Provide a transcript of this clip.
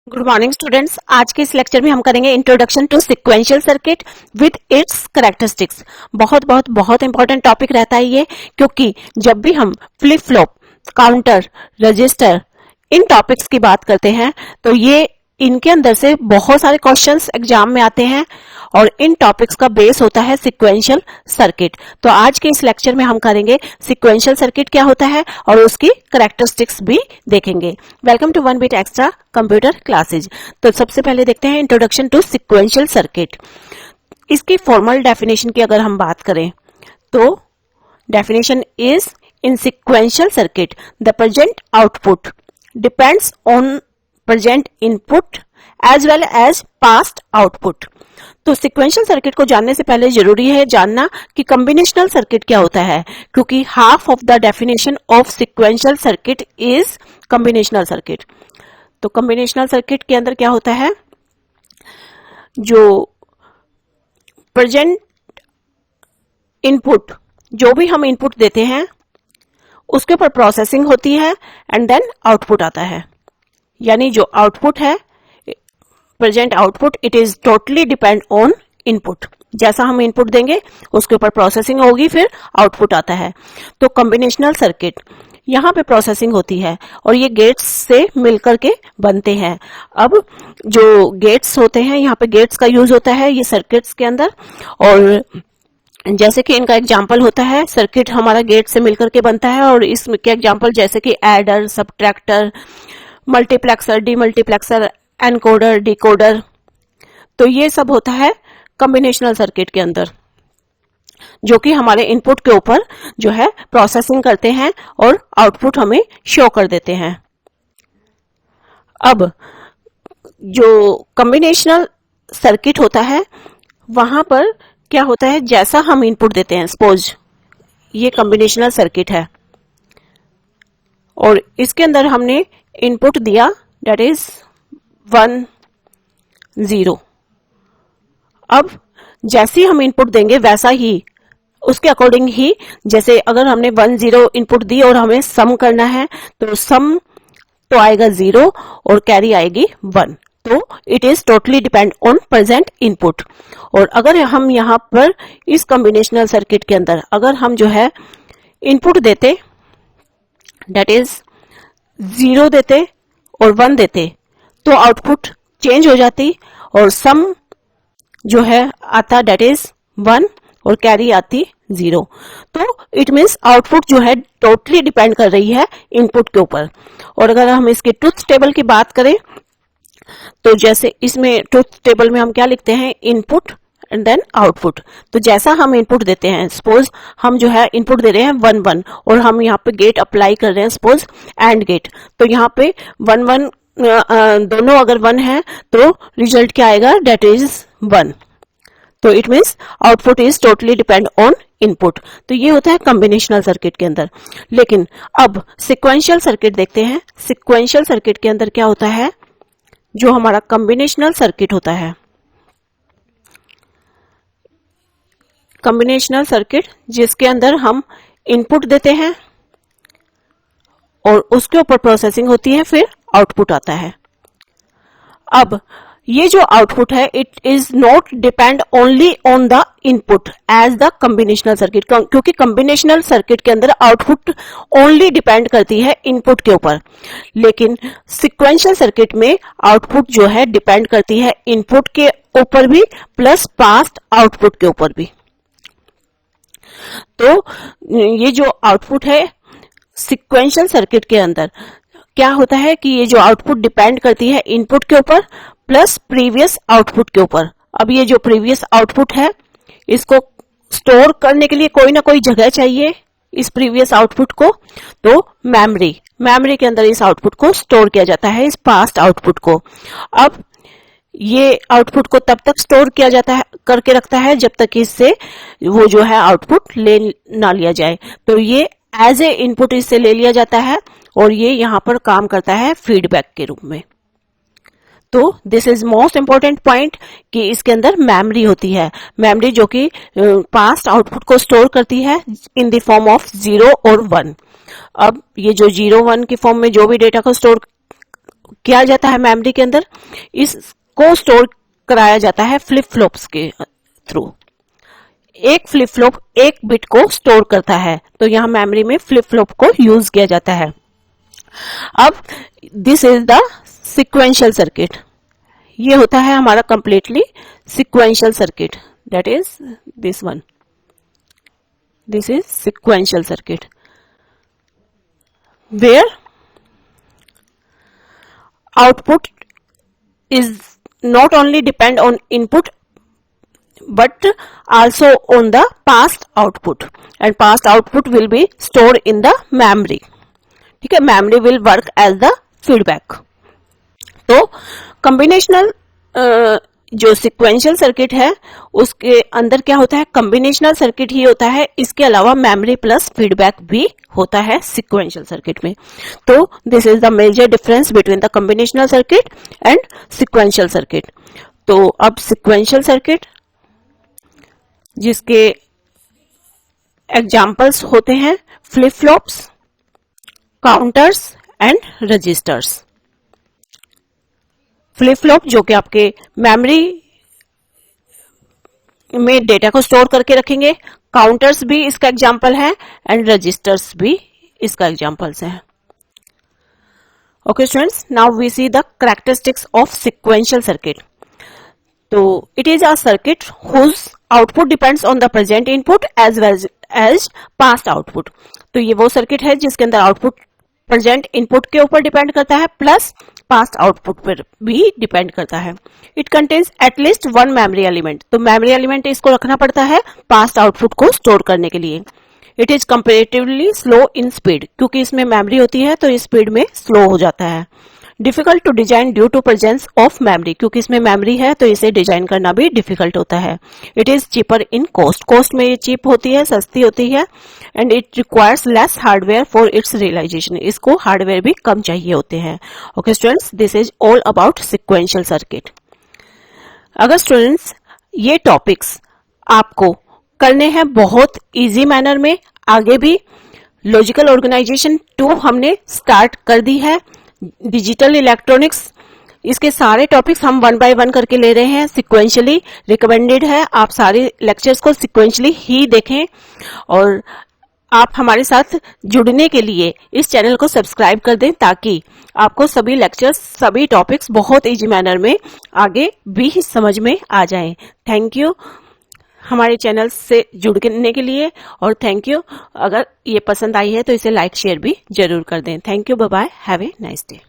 Good morning students. आज के इस लेक्चर में हम करेंगे introduction to sequential circuit with its characteristics. बहुत इंपॉर्टेंट टॉपिक रहता है ये, क्योंकि जब भी हम फ्लिप फ्लॉप, काउंटर, रजिस्टर इन टॉपिक्स की बात करते हैं तो ये इनके अंदर से बहुत सारे क्वेश्चंस एग्जाम में आते हैं और इन टॉपिक्स का बेस होता है सिक्वेंशियल सर्किट। तो आज के इस लेक्चर में हम करेंगे सिक्वेंशियल सर्किट क्या होता है और उसकी कैरेक्टरिस्टिक्स भी देखेंगे। Welcome to one bit extra computer classes. तो सबसे पहले देखते हैं इंट्रोडक्शन टू सिक्वेंशियल सर्किट। इसकी फॉर्मल डेफिनेशन की अगर हम बात करें तो definition is, in sequential circuit the present output depends on present input as well as past output. तो सिक्वेंशियल सर्किट को जानने से पहले जरूरी है जानना कि कॉम्बिनेशनल सर्किट क्या होता है, क्योंकि half of the definition of sequential circuit is combinational circuit. तो कॉम्बिनेशनल सर्किट के अंदर क्या होता है, जो प्रेजेंट इनपुट, जो भी हम इनपुट देते हैं उसके ऊपर प्रोसेसिंग होती है एंड देन आउटपुट आता है। यानी जो आउटपुट है, present output, it is totally depend on input. जैसा हम इनपुट देंगे उसके ऊपर प्रोसेसिंग होगी, फिर आउटपुट आता है। तो कॉम्बिनेशनल सर्किट, यहाँ पे प्रोसेसिंग होती है और ये गेट्स से मिलकर के बनते हैं। अब जो गेट्स होते हैं, यहाँ पे गेट्स का यूज होता है ये सर्किट्स के अंदर, और जैसे कि इनका एग्जाम्पल होता है, सर्किट हमारा गेट से मिलकर के बनता है और इसके एग्जाम्पल जैसे कि adder, subtractor, multiplexer, demultiplexer, encoder, decoder. तो ये सब होता है कॉम्बिनेशनल सर्किट के अंदर, जो कि हमारे इनपुट के ऊपर जो है प्रोसेसिंग करते हैं और आउटपुट हमें शो कर देते हैं। अब जो कॉम्बिनेशनल सर्किट होता है वहां पर क्या होता है, जैसा हम इनपुट देते हैं, सपोज ये कॉम्बिनेशनल सर्किट है और इसके अंदर हमने इनपुट दिया दैट इज 1 0। अब जैसे हम इनपुट देंगे वैसा ही, उसके अकॉर्डिंग ही, जैसे अगर हमने 1 0 इनपुट दी और हमें सम करना है तो सम तो आएगा 0 और कैरी आएगी 1। तो it is totally depend on present input. और अगर हम यहाँ पर इस कॉम्बिनेशनल सर्किट के अंदर अगर हम जो है इनपुट देते दैट इज 0 देते और 1 देते तो आउटपुट चेंज हो जाती और सम जो है आता दैट इज 1 और कैरी आती 0। तो इट मीन्स आउटपुट जो है टोटली डिपेंड कर रही है इनपुट के ऊपर। और अगर हम इसके ट्रुथ टेबल की बात करें तो जैसे इसमें ट्रुथ टेबल में हम क्या लिखते हैं, इनपुट एंड देन आउटपुट। तो जैसा हम इनपुट देते हैं, सपोज हम जो है इनपुट दे रहे हैं 1 1 और हम यहाँ पे गेट अप्लाई कर रहे हैं, सपोज एंड गेट। तो यहाँ पे 1 1 दोनों अगर 1 है तो रिजल्ट क्या आएगा, डेट इज 1। तो it means output is totally depend on input. तो ये होता है कॉम्बिनेशनल सर्किट के अंदर। लेकिन अब सिक्वेंशियल सर्किट देखते हैं। सिक्वेंशियल सर्किट के अंदर क्या होता है, जो हमारा कॉम्बिनेशनल सर्किट होता है, कॉम्बिनेशनल सर्किट जिसके अंदर हम इनपुट देते हैं और उसके ऊपर प्रोसेसिंग होती है, फिर आउटपुट आता है। अब ये जो आउटपुट है it is not depend only on the input as the combinational circuit, क्योंकि कॉम्बिनेशनल सर्किट के अंदर आउटपुट ओनली डिपेंड करती है इनपुट के ऊपर। लेकिन सिक्वेंशियल सर्किट में आउटपुट जो है डिपेंड करती है इनपुट के ऊपर भी प्लस पास्ट आउटपुट के ऊपर भी। तो ये जो आउटपुट है सिक्वेंशियल सर्किट के अंदर क्या होता है कि ये जो आउटपुट डिपेंड करती है इनपुट के ऊपर प्लस प्रीवियस आउटपुट के ऊपर। अब ये जो प्रीवियस आउटपुट है इसको स्टोर करने के लिए कोई ना कोई जगह चाहिए इस प्रीवियस आउटपुट को, तो मेमोरी के अंदर इस आउटपुट को स्टोर किया जाता है, इस पास्ट आउटपुट को। अब ये आउटपुट को तब तक स्टोर किया जाता है, करके रखता है जब तक इससे वो जो है आउटपुट ले ना लिया जाए। तो ये एज ए इनपुट इससे ले लिया जाता है और ये यहाँ पर काम करता है फीडबैक के रूप में। तो this is most important point कि इसके अंदर मेमोरी होती है, मेमोरी जो कि पास्ट आउटपुट को स्टोर करती है इन द फॉर्म ऑफ 0 और 1। अब ये जो 0 1 की फॉर्म में जो भी डेटा को स्टोर किया जाता है मेमोरी के अंदर, इसको स्टोर कराया जाता है फ्लिप फ्लॉप्स के थ्रू। एक फ्लिप फ्लॉप एक बिट को स्टोर करता है, तो यहां मेमोरी में फ्लिप फ्लॉप को यूज किया जाता है। अब this is the sequential circuit, ये होता है हमारा completely sequential circuit, that is this one, this is sequential circuit where output is not only depend on input but also on the past output, and past output will be stored in the memory. ठीक है, memory will work as the feedback. तो combinational जो sequential circuit है उसके अंदर क्या होता है, कॉम्बिनेशनल सर्किट ही होता है, इसके अलावा मेमोरी प्लस फीडबैक भी होता है सिक्वेंशियल सर्किट में। तो this is the major difference between the combinational circuit and sequential circuit. तो अब सिक्वेंशियल सर्किट जिसके एग्जाम्पल्स होते हैं flip flops, counters and registers. Flip flop जो कि आपके मेमोरी में डेटा को स्टोर करके रखेंगे, काउंटर्स भी इसका एग्जांपल है एंड रजिस्टर्स भी इसका एग्जांपल्स हैं। Okay students, now we see the characteristics of sequential circuit. तो it is a circuit whose output depends on the present input as well as past output. तो ये वो सर्किट है जिसके अंदर आउटपुट प्रेजेंट इनपुट के ऊपर डिपेंड करता है प्लस पास्ट आउटपुट पर भी डिपेंड करता है। It contains at least one memory element, तो मेमोरी एलिमेंट इसको रखना पड़ता है पास्ट आउटपुट को स्टोर करने के लिए। It is comparatively slow in speed, क्योंकि इसमें मेमोरी होती है तो स्पीड में स्लो हो जाता है। Difficult to design due to presence of memory, क्योंकि इसमें मेमोरी है तो इसे डिजाइन करना भी डिफिकल्ट होता है। It is cheaper in cost, cost में ये चीप होती है, सस्ती होती है। And it requires less hardware for its realisation, इसको हार्डवेयर भी कम चाहिए होते हैं। Okay students, this is all about sequential circuit. अगर स्टूडेंट्स ये टॉपिक्स आपको करने हैं बहुत इजी मैनर में, आगे भी लॉजिकल ऑर्गेनाइजेशन 2 हमने स्टार्ट कर दी है, डिजिटल इलेक्ट्रॉनिक्स, इसके सारे टॉपिक्स हम 1 बाय 1 करके ले रहे हैं। सिक्वेंशियली रिकमेंडेड है आप सारे लेक्चर्स को सिक्वेंशियली ही देखें, और आप हमारे साथ जुड़ने के लिए इस चैनल को सब्सक्राइब कर दें ताकि आपको सभी लेक्चर्स, सभी टॉपिक्स बहुत इजी मैनर में आगे भी समझ में आ जाएं। थैंक यू हमारे चैनल से जुड़ने के लिए, और थैंक यू, अगर ये पसंद आई है तो इसे लाइक शेयर भी जरूर कर दें। Thank you, bye bye, have a nice day.